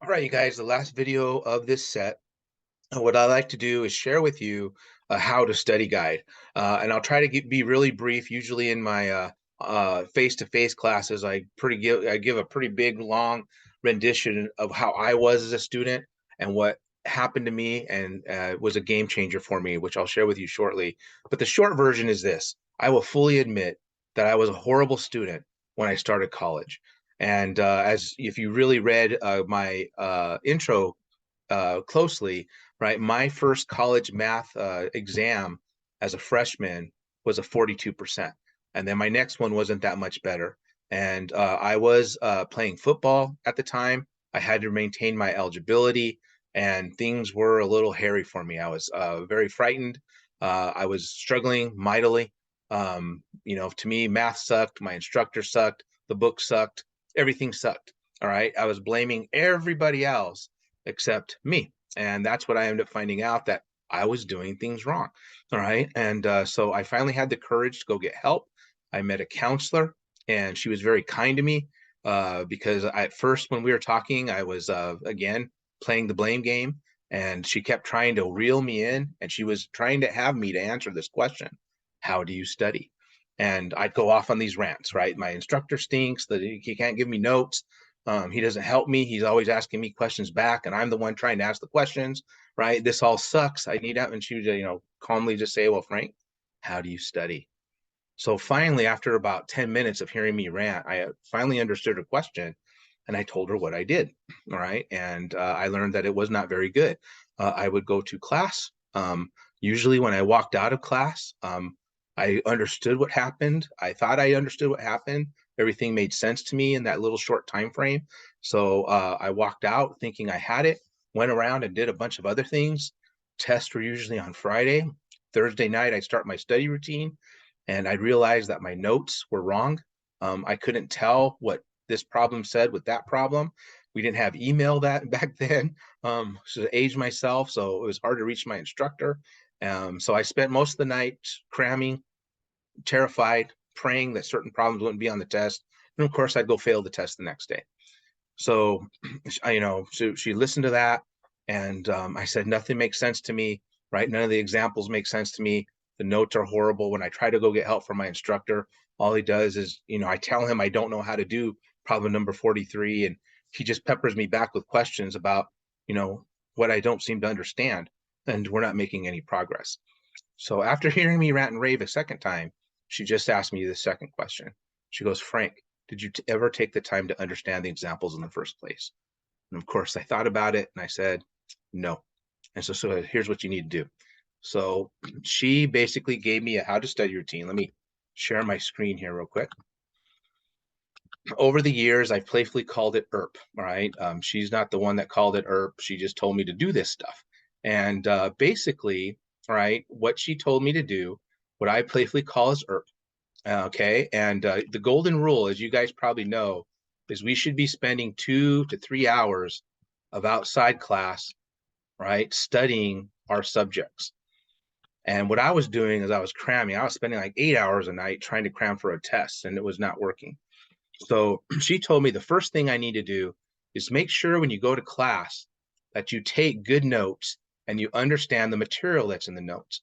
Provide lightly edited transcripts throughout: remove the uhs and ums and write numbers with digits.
All right, you guys, the last video of this set, what I like to do is share with you a how to study guide. And I'll try to be really brief. Usually in my face-to-face classes, I give a pretty big, long rendition of how I was as a student and what happened to me and was a game changer for me, which I'll share with you shortly. But the short version is this. I will fully admit that I was a horrible student when I started college. And as if you really read my intro closely, right, my first college math exam as a freshman was a 42%. And then my next one wasn't that much better. And I was playing football at the time. I had to maintain my eligibility, and things were a little hairy for me. I was very frightened. I was struggling mightily. To me, math sucked. My instructor sucked. The book sucked. Everything sucked. All right. I was blaming everybody else except me. And that's what I ended up finding out, that I was doing things wrong. All right. And so I finally had the courage to go get help. I met a counselor, and she was very kind to me because at first, when we were talking, I was, again, playing the blame game. And she kept trying to reel me in, and she was trying to have me to answer this question: how do you study? And I'd go off on these rants, right? My instructor stinks, that he can't give me notes. He doesn't help me. He's always asking me questions back, and I'm the one trying to ask the questions, right? This all sucks. I need out. And she would, calmly just say, well, Frank, how do you study? So finally, after about 10 minutes of hearing me rant, I finally understood her question, and I told her what I did. All right. And I learned that it was not very good. I would go to class. Usually, when I walked out of class, I understood what happened. I thought I understood what happened. Everything made sense to me in that little short time frame. So I walked out thinking I had it, went around and did a bunch of other things. Tests were usually on Friday. Thursday night, I start my study routine, and I realized that my notes were wrong. I couldn't tell what this problem said with that problem. We didn't have email that back then. So to age myself, so it was hard to reach my instructor. So I spent most of the night cramming, terrified, praying that certain problems wouldn't be on the test. And of course, I'd go fail the test the next day. So, so she listened to that, and I said, nothing makes sense to me, right? None of the examples make sense to me. The notes are horrible. When I try to go get help from my instructor, all he does is, I tell him I don't know how to do problem number 43, and he just peppers me back with questions about, you know, what I don't seem to understand, and we're not making any progress. So after hearing me rant and rave a second time, she just asked me the second question. She goes, Frank, did you ever take the time to understand the examples in the first place? And of course, I thought about it and I said, no. And so here's what you need to do. So she basically gave me a how to study routine. Let me share my screen here real quick. Over the years, I've playfully called it URP. All right. She's not the one that called it URP. She just told me to do this stuff. And basically, all right, what she told me to do, what I playfully call is URP. Okay. And the golden rule, as you guys probably know, is we should be spending 2 to 3 hours of outside class, right, studying our subjects. And what I was doing is I was cramming. I was spending like 8 hours a night trying to cram for a test, and it was not working. So she told me the first thing I need to do is make sure when you go to class that you take good notes and you understand the material that's in the notes.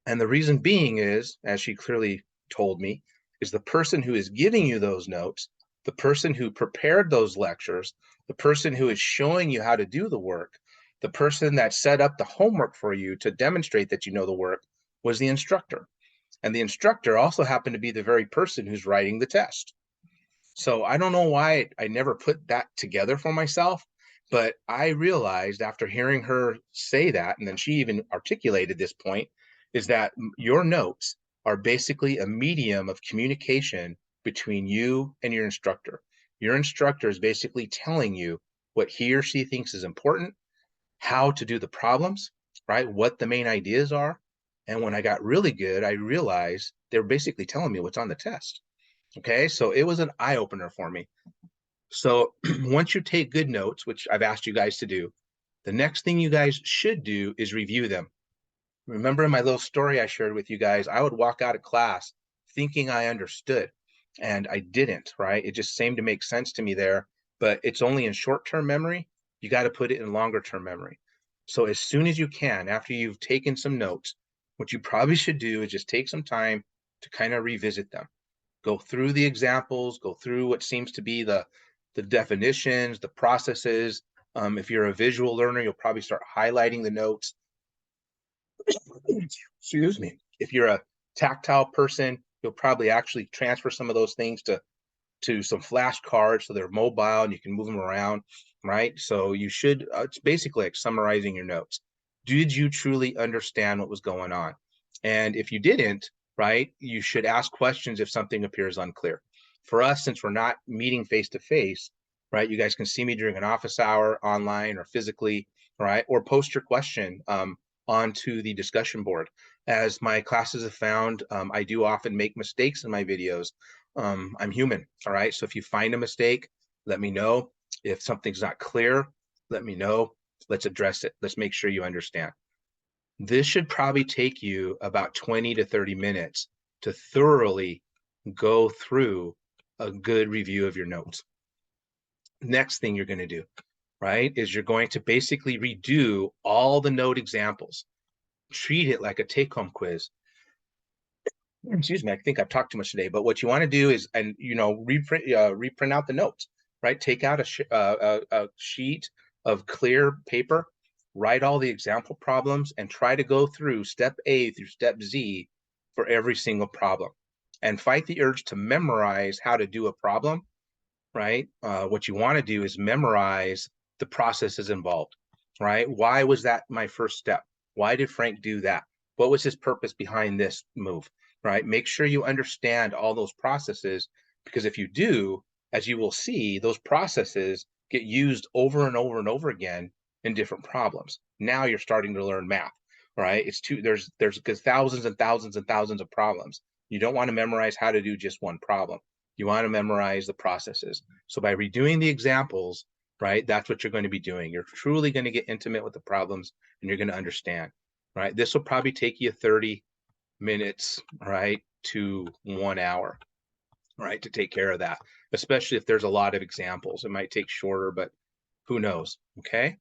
And the reason being is, as she clearly told me, is the person who is giving you those notes, the person who prepared those lectures, the person who is showing you how to do the work, the person that set up the homework for you to demonstrate that you know the work was the instructor. And the instructor also happened to be the very person who's writing the test. So I don't know why I never put that together for myself, but I realized after hearing her say that, and then she even articulated this point, is that your notes are basically a medium of communication between you and your instructor. Your instructor is basically telling you what he or she thinks is important, how to do the problems, right? What the main ideas are. And when I got really good, I realized they're basically telling me what's on the test. Okay, so it was an eye opener for me. So once you take good notes, which I've asked you guys to do, the next thing you guys should do is review them. Remember in my little story I shared with you guys, I would walk out of class thinking I understood, and I didn't, right? It just seemed to make sense to me there, but it's only in short-term memory. you got to put it in longer term memory. So as soon as you can, after you've taken some notes, what you probably should do is just take some time to kind of revisit them. Go through the examples, go through what seems to be the definitions, the processes. If you're a visual learner, you'll probably start highlighting the notes. Excuse me. If you're a tactile person, you'll probably actually transfer some of those things to some flashcards so they're mobile and you can move them around, right? So you should, it's basically like summarizing your notes. Did you truly understand what was going on? And if you didn't, right, you should ask questions if something appears unclear. For us, since we're not meeting face to face, right, you guys can see me during an office hour online or physically, right, or post your question onto the discussion board. As my classes have found, I do often make mistakes in my videos. I'm human, all right? So if you find a mistake, let me know. If something's not clear, let me know. Let's address it. Let's make sure you understand. This should probably take you about 20 to 30 minutes to thoroughly go through a good review of your notes. Next thing you're going to do, right, is you're going to basically redo all the note examples. Treat it like a take-home quiz. Excuse me, I think I've talked too much today, but what you want to do is, and reprint out the notes, right? Take out a sheet of clear paper, write all the example problems, and try to go through step A through step Z for every single problem. And fight the urge to memorize how to do a problem, right? What you want to do is memorize the processes involved, right? Why was that my first step? Why did Frank do that? What was his purpose behind this move, right? Make sure you understand all those processes, because if you do, as you will see, those processes get used over and over and over again in different problems. Now you're starting to learn math, right? There's thousands and thousands and thousands of problems. You don't want to memorize how to do just one problem. You want to memorize the processes. So by redoing the examples, right, that's what you're going to be doing. You're truly going to get intimate with the problems and you're going to understand, right? This will probably take you 30 minutes, right, to 1 hour, right, to take care of that, especially if there's a lot of examples. It might take shorter, but who knows, okay?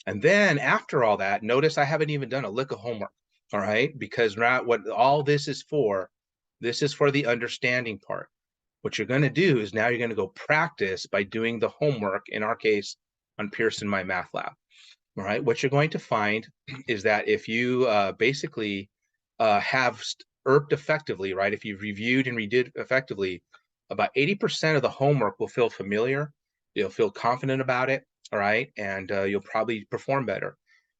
And then after all that, notice I haven't even done a lick of homework, all right? Because not what all this is for the understanding part. What you're going to do is now you're going to go practice by doing the homework, in our case, on Pearson My Math Lab. All right. What you're going to find is that if you basically have URPed effectively, right, if you've reviewed and redid effectively, about 80% of the homework will feel familiar. You'll feel confident about it. All right. And you'll probably perform better.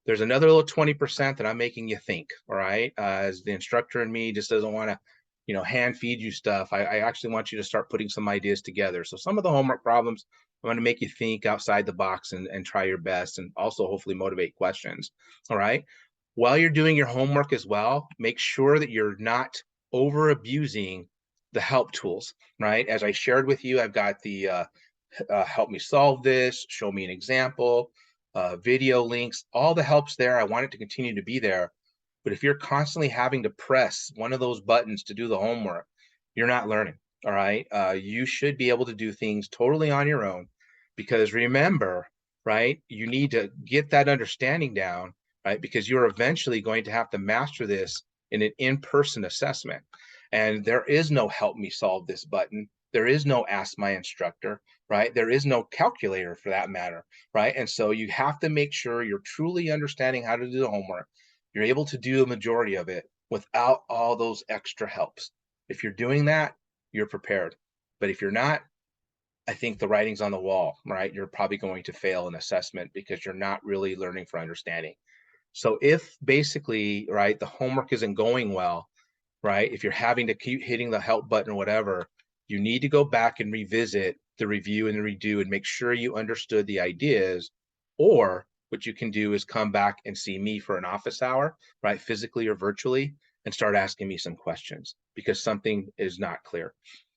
There's another little 20% that I'm making you think. All right. As the instructor in me just doesn't want to hand feed you stuff. I actually want you to start putting some ideas together. So some of the homework problems, I want to make you think outside the box and try your best, and also hopefully motivate questions. All right. While you're doing your homework as well, make sure that you're not over abusing the help tools, right? As I shared with you, I've got the help me solve this, show me an example, video links, all the helps there. I want it to continue to be there. But if you're constantly having to press one of those buttons to do the homework, you're not learning. All right. You should be able to do things totally on your own, because remember, right, you need to get that understanding down, right? Because you're eventually going to have to master this in an in-person assessment. And there is no help me solve this button. There is no ask my instructor, right? There is no calculator for that matter, right? And so you have to make sure you're truly understanding how to do the homework. You're able to do a majority of it without all those extra helps. If you're doing that, you're prepared. But if you're not, I think the writing's on the wall, right? You're probably going to fail an assessment because you're not really learning for understanding. So if basically, right, the homework isn't going well, right, if you're having to keep hitting the help button or whatever, you need to go back and revisit the review and the redo and make sure you understood the ideas. Or what you can do is come back and see me for an office hour, right, physically or virtually, and start asking me some questions because something is not clear.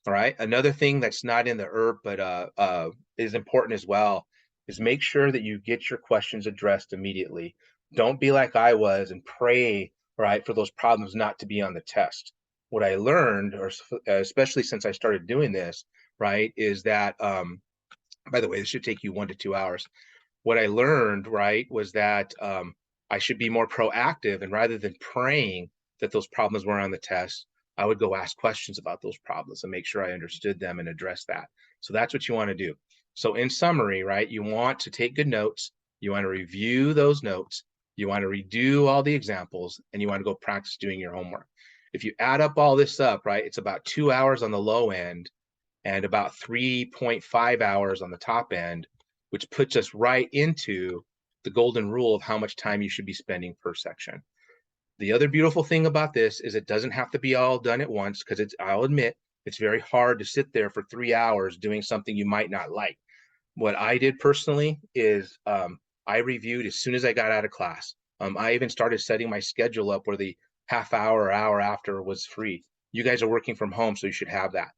All right. Another thing that's not in the URRP, but is important as well, is make sure that you get your questions addressed immediately. Don't be like I was and pray, right, for those problems not to be on the test. What I learned, or especially since I started doing this, right, is that, by the way, this should take you 1 to 2 hours. what I learned, right, was that I should be more proactive, and rather than praying that those problems were on the test, I would go ask questions about those problems and make sure I understood them and address that. So that's what you want to do. So in summary, right, you want to take good notes, you want to review those notes, you want to redo all the examples, and you want to go practice doing your homework. If you add up all this up, right, it's about 2 hours on the low end and about 3.5 hours on the top end, which puts us right into the golden rule of how much time you should be spending per section. The other beautiful thing about this is it doesn't have to be all done at once, because I'll admit, it's very hard to sit there for 3 hours doing something you might not like. What I did personally is I reviewed as soon as I got out of class. I even started setting my schedule up where the half hour or hour after was free. You guys are working from home, so you should have that.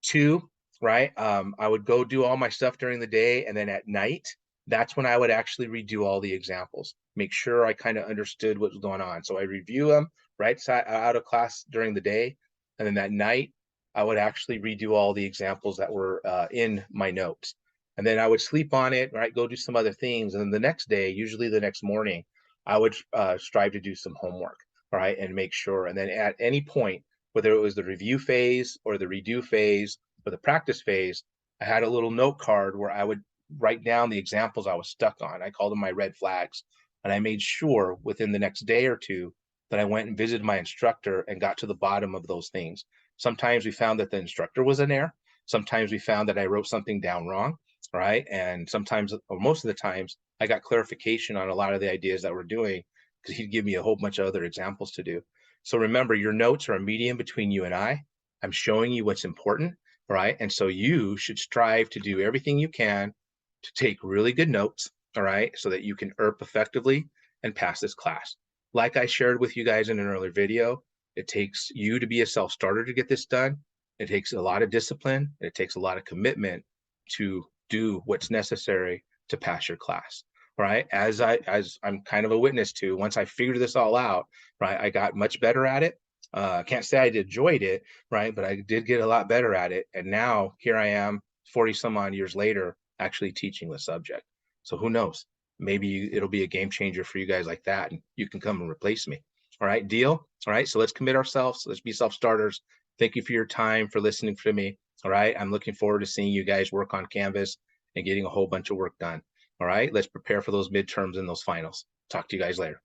Two, right? I would go do all my stuff during the day, and then at night, that's when I would actually redo all the examples, make sure I kind of understood what was going on. So I review them right side out of class during the day, and then that night, I would actually redo all the examples that were in my notes. And then I would sleep on it, right? Go do some other things. And then the next day, usually the next morning, I would strive to do some homework, right? And make sure. And then at any point, whether it was the review phase or the redo phase or the practice phase, I had a little note card where I would write down the examples I was stuck on. I called them my red flags. And I made sure within the next day or two that I went and visited my instructor and got to the bottom of those things. Sometimes we found that the instructor was in error. Sometimes we found that I wrote something down wrong, right? And sometimes, or most of the times, I got clarification on a lot of the ideas that we're doing, because he'd give me a whole bunch of other examples to do. So remember, your notes are a medium between you and I. I'm showing you what's important, right? And so you should strive to do everything you can to take really good notes, all right, so that you can URRP effectively and pass this class. Like I shared with you guys in an earlier video, it takes you to be a self-starter to get this done. It takes a lot of discipline. It takes a lot of commitment to do what's necessary to pass your class. Right. As I'm kind of a witness to, once I figured this all out, right, I got much better at it. I can't say I enjoyed it, right, but I did get a lot better at it. And now here I am, 40 some odd years later, actually teaching the subject. So who knows? Maybe it'll be a game changer for you guys like that, and you can come and replace me. All right, deal? All right, so let's commit ourselves. Let's be self-starters. Thank you for your time, for listening to me. All right, I'm looking forward to seeing you guys work on Canvas and getting a whole bunch of work done. All right, let's prepare for those midterms and those finals. Talk to you guys later.